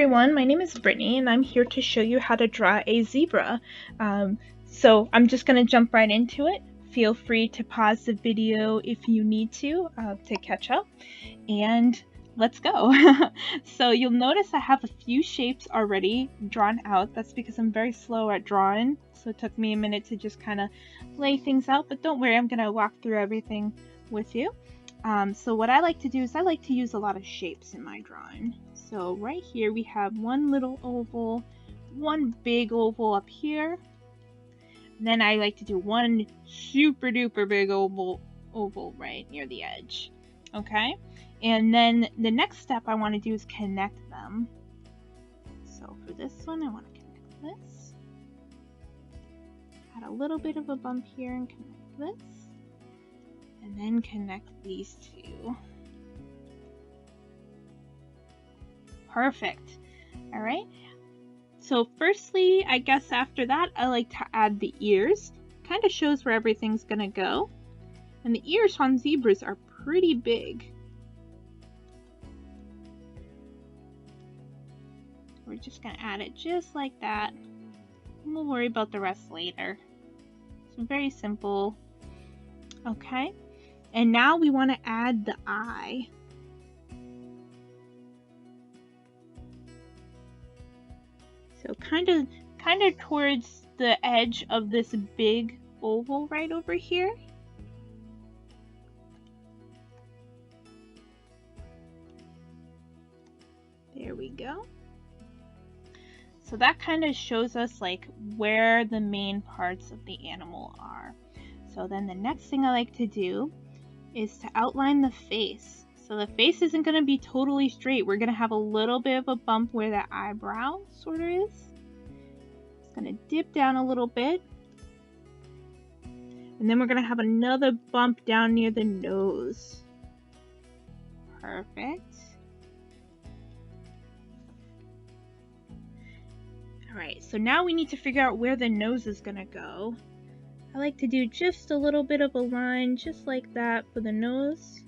everyone, my name is Brittany and I'm here to show you how to draw a zebra. So I'm just going to jump right into it. Feel free to pause the video if you need to catch up, and let's go. So you'll notice I have a few shapes already drawn out. That's because I'm very slow at drawing, so it took me a minute to just kind of lay things out, but don't worry, I'm going to walk through everything with you. So what I like to do is I like to use a lot of shapes in my drawing. So right here we have one little oval, one big oval up here. And then I like to do one super duper big oval right near the edge. Okay? And then the next step I want to do is connect them. So for this one I want to connect this. Add a little bit of a bump here and connect this. And then connect these two. Perfect. All right. So firstly, I guess after that, I like to add the ears. Kind of shows where everything's gonna go. And the ears on zebras are pretty big. We're just gonna add it just like that. And we'll worry about the rest later. So very simple. Okay. And now we want to add the eye. So kind of towards the edge of this big oval right over here. There we go. So that kind of shows us like where the main parts of the animal are. So then the next thing I like to do is to outline the face. So the face isn't going to be totally straight. We're going to have a little bit of a bump where the eyebrow sort of is. It's going to dip down a little bit. And then we're going to have another bump down near the nose. Perfect. Alright, so now we need to figure out where the nose is going to go. I like to do just a little bit of a line, just like that for the nose.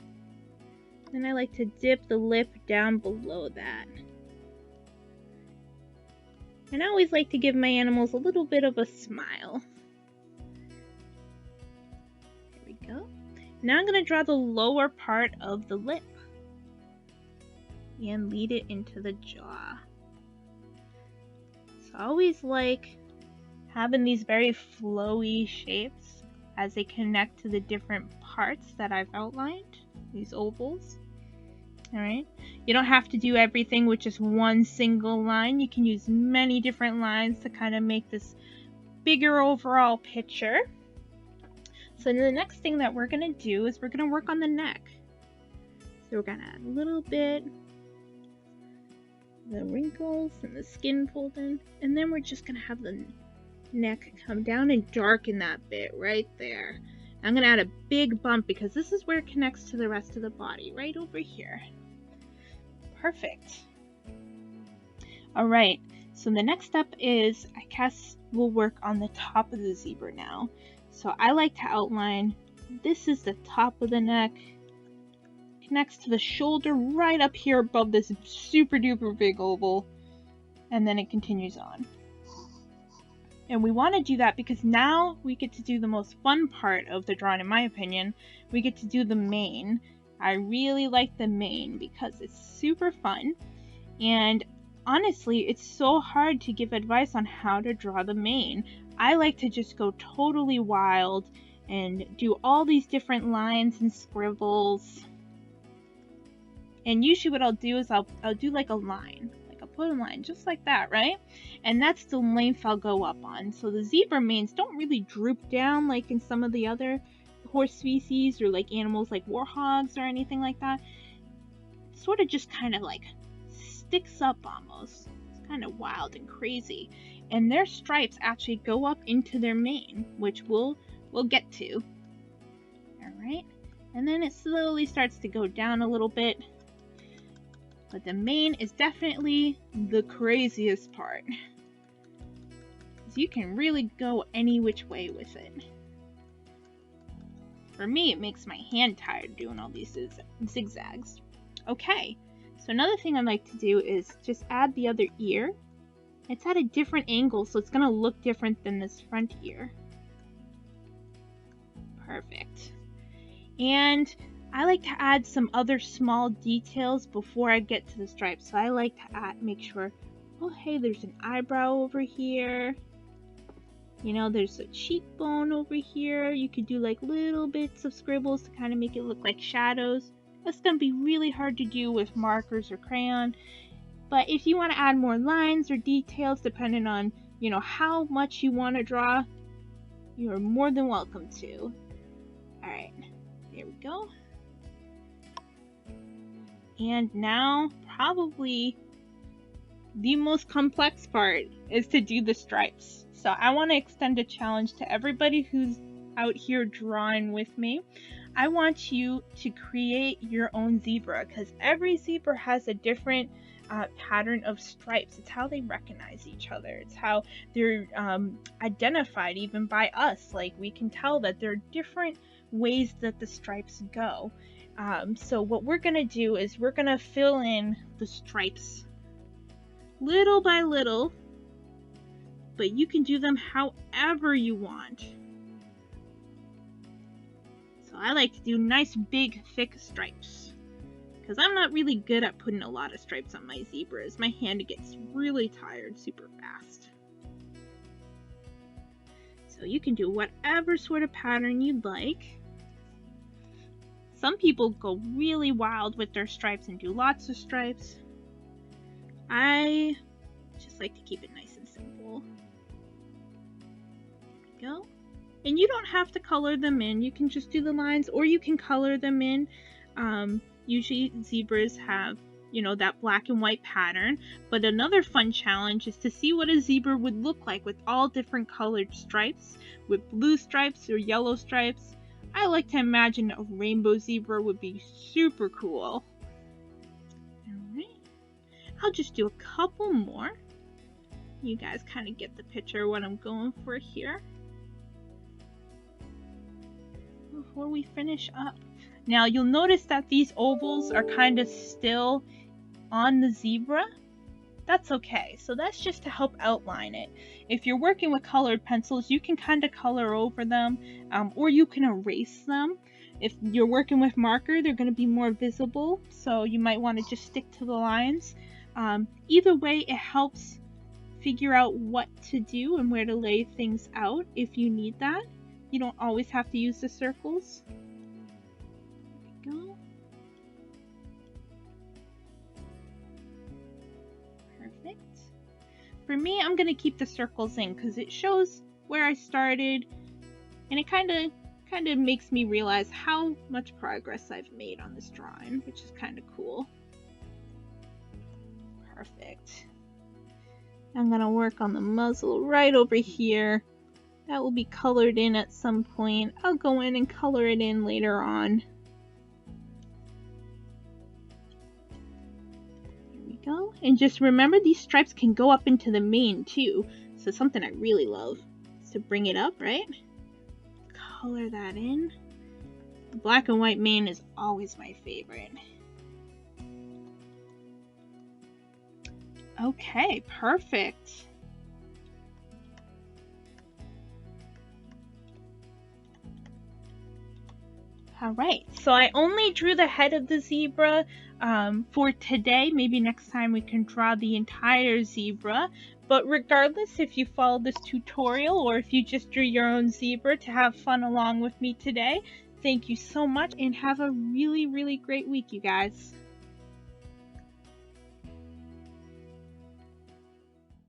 Then I like to dip the lip down below that. And I always like to give my animals a little bit of a smile. There we go. Now I'm going to draw the lower part of the lip. And lead it into the jaw. So I always like having these very flowy shapes as they connect to the different parts that I've outlined, these ovals. Alright, you don't have to do everything with just one single line. You can use many different lines to kind of make this bigger overall picture. So the next thing that we're going to do is we're going to work on the neck. So we're going to add a little bit, the wrinkles and the skin fold in, and then we're just going to have the neck come down and darken that bit right there. I'm going to add a big bump because this is where it connects to the rest of the body, right over here. Perfect. Alright, so the next step is, I guess we'll work on the top of the zebra now. So I like to outline, this is the top of the neck, connects to the shoulder right up here above this super duper big oval, and then it continues on. And we want to do that because now we get to do the most fun part of the drawing, in my opinion. We get to do the mane. I really like the mane because it's super fun. And honestly, it's so hard to give advice on how to draw the mane. I like to just go totally wild and do all these different lines and scribbles. And usually what I'll do is I'll do like a line. Put a line just like that, right? And that's the length I'll go up on. So the zebra manes don't really droop down like in some of the other horse species or like animals like warthogs or anything like that. It sort of just kind of like sticks up almost. It's kind of wild and crazy. And their stripes actually go up into their mane, which we'll get to. Alright. And then it slowly starts to go down a little bit. But the mane is definitely the craziest part. Because you can really go any which way with it. For me, it makes my hand tired doing all these zigzags. Okay, So another thing I like to do is just add the other ear. It's at a different angle, so it's going to look different than this front ear. Perfect. And I like to add some other small details before I get to the stripes. So I like to make sure, oh hey, there's an eyebrow over here. You know, there's a cheekbone over here. You could do like little bits of scribbles to kind of make it look like shadows. That's going to be really hard to do with markers or crayon. But if you want to add more lines or details, depending on, you know, how much you want to draw, you are more than welcome to. Alright, there we go. And now, probably the most complex part is to do the stripes. So I want to extend a challenge to everybody who's out here drawing with me. I want you to create your own zebra, because every zebra has a different pattern of stripes. It's how they recognize each other. It's how they're identified even by us. Like, we can tell that there are different ways that the stripes go. So what we're gonna do is we're gonna fill in the stripes little by little, but you can do them however you want. So I like to do nice big thick stripes, because I'm not really good at putting a lot of stripes on my zebras. My hand gets really tired super fast. So you can do whatever sort of pattern you'd like. Some people go really wild with their stripes and do lots of stripes. I just like to keep it nice and simple. There we go. And you don't have to color them in. You can just do the lines, or you can color them in. Usually zebras have, you know, that black and white pattern. But another fun challenge is to see what a zebra would look like with all different colored stripes, with blue stripes or yellow stripes. I like to imagine a rainbow zebra would be super cool. Alright. I'll just do a couple more. You guys kind of get the picture of what I'm going for here before we finish up. Now you'll notice that these ovals are kind of still on the zebra. That's okay. So that's just to help outline it. If you're working with colored pencils, you can kind of color over them, or you can erase them. If you're working with marker, they're going to be more visible, so you might want to just stick to the lines. Either way, it helps figure out what to do and where to lay things out if you need that. You don't always have to use the circles. There we go. Perfect. For me, I'm going to keep the circles in because it shows where I started, and it kind of makes me realize how much progress I've made on this drawing, which is kind of cool. Perfect. I'm going to work on the muzzle right over here. That will be colored in at some point. I'll go in and color it in later on. There we go. And just remember, these stripes can go up into the mane too. So something I really love is to bring it up, right? Color that in. The black and white mane is always my favorite. Okay, perfect. Alright, so I only drew the head of the zebra for today. Maybe next time we can draw the entire zebra. But regardless, if you follow this tutorial or if you just drew your own zebra to have fun along with me today, thank you so much and have a really, really great week, you guys.